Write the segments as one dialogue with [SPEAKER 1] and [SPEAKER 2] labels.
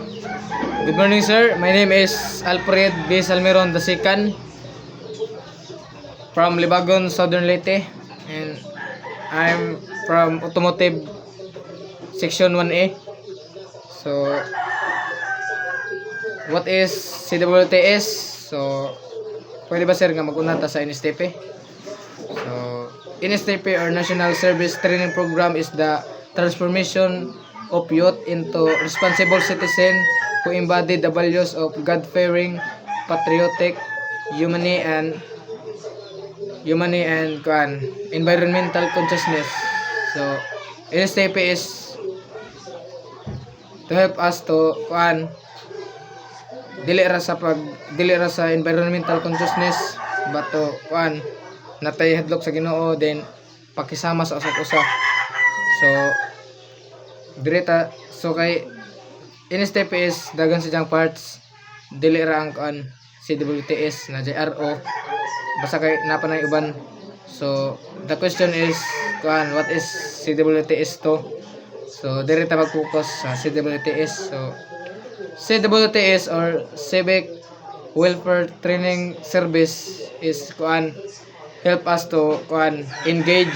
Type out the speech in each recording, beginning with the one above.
[SPEAKER 1] Good morning, sir. My name is Alfred B. Salmeron II from Libagon, Southern Leyte, and I'm from Automotive Section 1A. So, what is CWTS? So, pwede ba sir nga mag-una ta sa NSTP? So, NSTP or National Service Training Program is the transformation of youth into responsible citizen who embody the values of God-fearing, patriotic, humane and environmental consciousness. So, NSTP is to help us to dili ra sa environmental consciousness but to natay hadlok sa Ginoo, then pakisama sa usa-usa. So kay NSTP is dagan sa jang parts, dili ra ang CWTS na JRO basta kay napanay uban. So the question is what is CWTS to? So diri ta mag-focus sa CWTS. So CWTS or Civic Welfare Training Service is help us to engage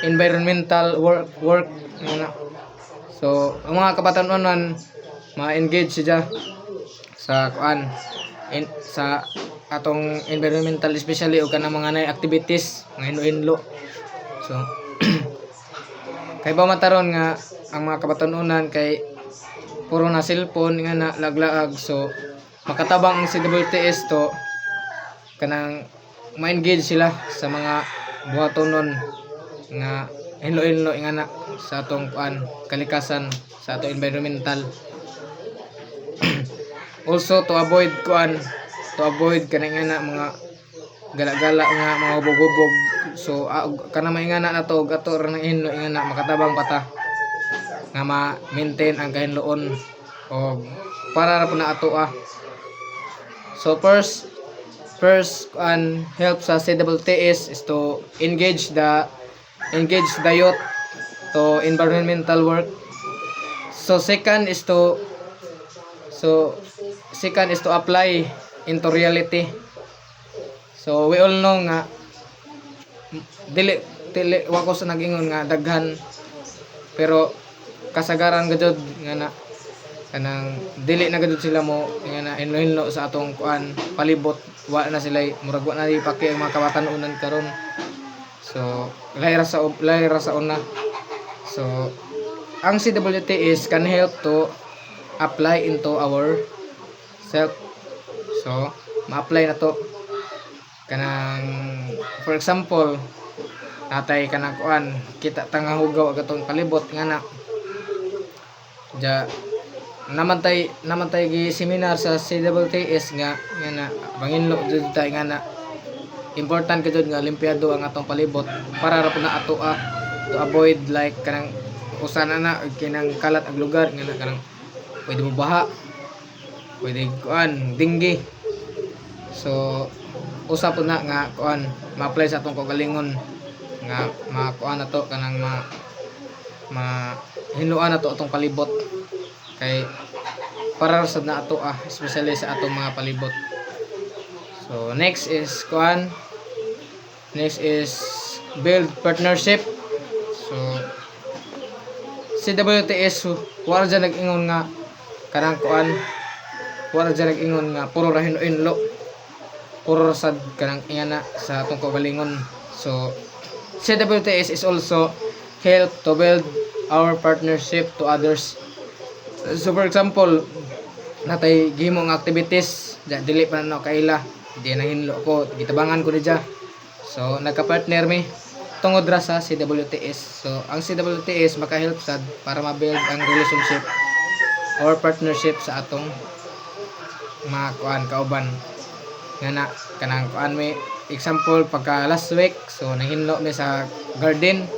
[SPEAKER 1] environmental work. So ang mga kabatanon ma-engage siya sa sa atong environmental, especially og kanang mga activities nga hinlo-hinlo. So kay ba mataron nga ang mga kabatanunan kay puro na cellphone nga na laglaag. So makatabang ang CWTS to kanang ma-engage sila sa mga buhatonon nga hinlo-hinlo nga na sa atong kalikasan, sa atong environmental. Also to avoid kanang nga na mga gala-gala nga mga hubog-hubog. So kanang maingana na to gato ra nang hinlo nga na makatabang pata nga ma-maintain ang kahinloon o para ra po na ato. So first help sa CWTS is to engage the youth to environmental work. So second is to apply into reality. So we all know nga dili wako sa nag-ingon nga daghan pero kasagaran gud nga na kanang dili na gud sila mo nga na hinlo sa atong palibot. Wa na sila murag wa na ipaki ang mga kabatanunan karon. So layra sa una. So ang CWTS can help to apply into our self. So ma-apply na to kanang for example natay kanang kita tanga hugaw agatong palibot nga na naman tay gi seminar sa CWTS nga na banginlo jud tay nga na important ka jud nga limpyado ang atong palibot para ra po na ato to avoid like kanang usana na kinang kalat ang lugar nga na kanang pwede mo baha, pwede dinggi. So usa po na nga ma-apply sa atong kagalingon nga na to kanang hinuan na to atong palibot kay para sad na ato especially sa atong mga palibot. So next is build partnership. So CWTS wala dyan nag-ingon nga kanang wala dyan nag-ingon nga puro ra hinlo puro sad kanang ingana sa atong kagalingon. So CWTS is also help to build our partnership to others. So for example natay gihimo nga activities dili pa na kaila di na hinlo ko gitabangan ko diya. So nagka-partner mi tungod ra sa CWTS. So ang CWTS maka-help sad para ma-build ang relationship or partnership sa atong mga kauban nga na kanang mi example pagka last week. So nahinlo mi sa garden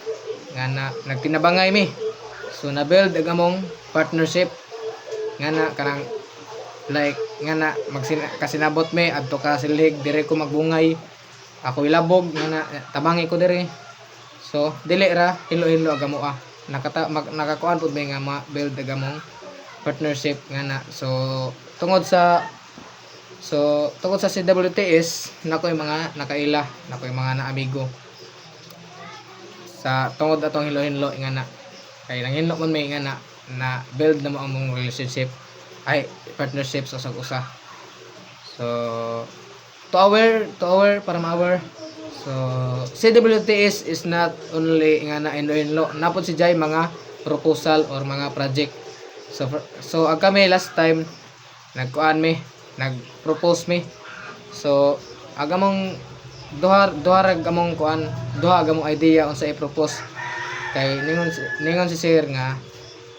[SPEAKER 1] nga na nagtinabangay mi. So na-build ang among partnership nga na kanang like nga na kasinabot mi adto ka silig dire ko magbungay ako ilabog nga na tabangi ko dire. So dili ra hinlo-hinlo agamo nakakuan pud may nga ma-build agamong partnership nga na. Tungod sa CWTS nakoy mga nakaila, nakoy mga naamigo sa tungod atong hinlo-hinlo nga na, kay nanghinlo man may nga na build na mo ang mong relationship ay partnership sa usag-usa. So to our para ma-aware. So CWTS is not only nga na hinlo-hinlo, napod si Jay mga proposal or mga project. So ag kami last time nag-propose mi. So agamong duha rag among duha agamong idea unsa i-propose, kay ningon si sir nga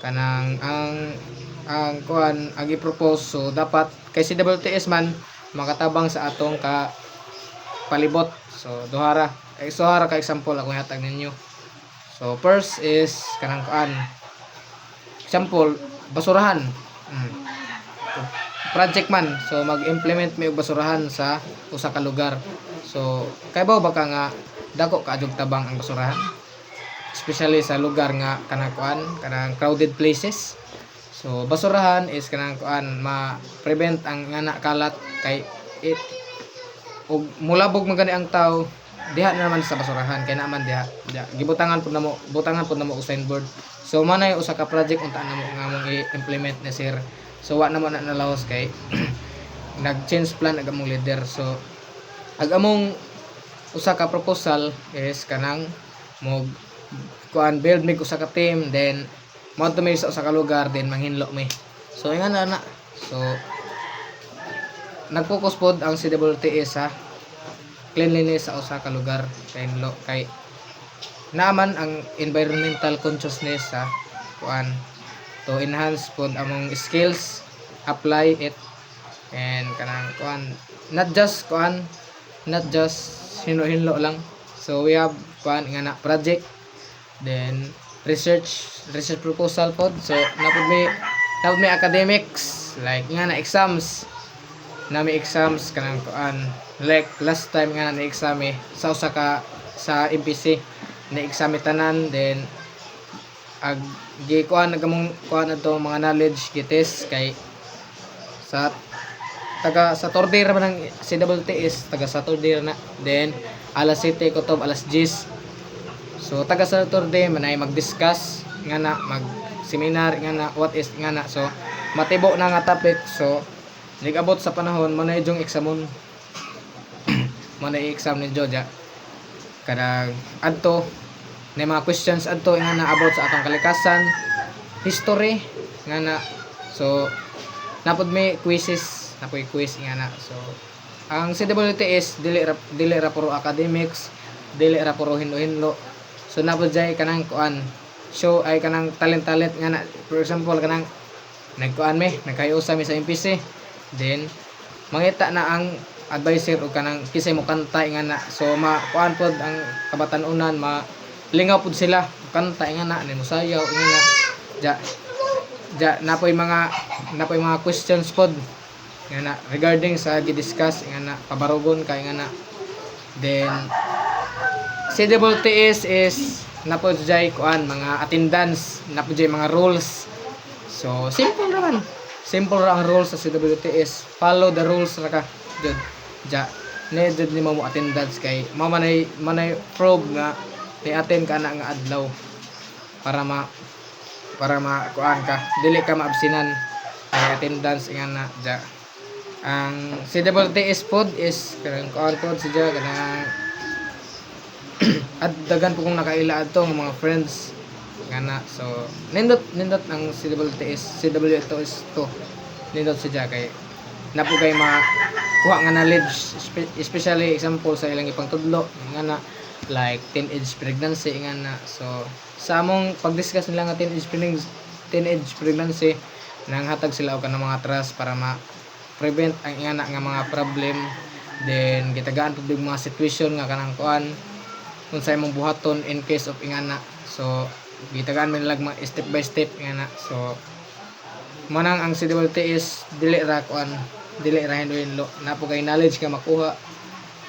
[SPEAKER 1] kanang ang ang i-propose, so dapat kay si WTS man makatabang sa atong ka palibot. So duha ra ka example ako hatag ninyo. So first is kanang example basurahan. Project man, so mag-implement may basurahan sa usa ka lugar. So kay ba nga dako kaadtong tabang ang basurahan, especially sa lugar nga kanang crowded places. So basurahan is kanang ma-prevent ang nga kalat, kay ug mulabog man gani ang tao diha na naman sa basurahan, kay naman diha gibutangan pud namo og signboard. So manay usa ka project unta namo nga mong i-implement na sir. So wa naman na nalawas kay nag-change plan ag among leader. So ag among usa ka proposal is kanang mo build mig usa ka team, then mo to mi sa usa ka lugar, then manghinlo mi. So nga na. So nag-focus pod ang CWTS sa cleanliness sa usa ka lugar, kay naman ang environmental consciousness sa to enhance pod among skills, apply it, and kanang not just hinlo lang. So we have nga na project, then research proposal pod. So napod may academics, like nga na exams, may exams kanang like last time nga na exam sa usa ka sa MPC na exam tanan, then ag nagamong ato mga knowledge gites kay sa Saturday ra man ang CWTS, taga Saturday na, then alas 7 kutob alas 10. So taga Saturday man ay mag-discuss nga na, mag-seminar nga na what is nga na. So matibo na nga topic. So nigabot sa panahon mo na yung examon mo na i-exam ni Joja kanang adto na mga questions adto nga na about sa atong kalikasan, history nga na. So napod may quizzes, napoy quiz nga na. So ang CWTS dili ra puro academics, dili ra puro hinlo-hinlo. So napod jay kanang show ay kanang talent nga na. For example kanang nagkayusa mi sa MPC, then mangita na ang advisor o kanang kisay mo kanta nga na. So makuan pod ang kabatan-unan, lingaw pud sila kanta nga na, ni musayaw nga na. Napoy mga questions pod nga na regarding sa gi-discuss nga na, pabarugon kay nga na. Then CWTS is napod jay mga attendance, napod jay mga rules. So simple ra ang rules sa CWTS. Follow the rules ra ka jud. Need ni mo attendance, kay manay prove nga ni-attend ka na nga adlaw para ka dili ka maabsinan kay attendance nga na. Ang CWTS pod is kanang pod siya kanang at dagan po kung nakaila adto ng mga friends nga na. So nindot ang CWTS to nindot siya kay napugay makuha nga knowledge, especially example sa ilang ipangtudlo nga na, like teenage pregnancy nga na. So sa among pag-discuss nila nga teenage pregnancy, nanghatag sila og kanang mga trust para ma-prevent ang nga mga problem. Then gitagaan pud mga situation nga kanang kung sa imong buhaton in case of ingana. So gitagaan man lag step by step ingana. So manang ang CWTS dili ra hinlo, napo kay knowledge ka makuha,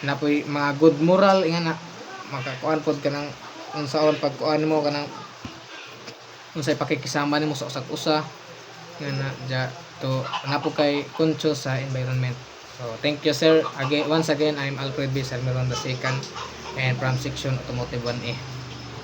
[SPEAKER 1] napoy mga good moral ingana, makakuan pod kanang unsaon pagkuan mo kanang unsay pakikisama nimo sa usag-usa nga na ja to napo kay conscious sa environment. So thank you sir. Again, once again, I'm Alfred B. Salmeron II and from section Automotive 1A.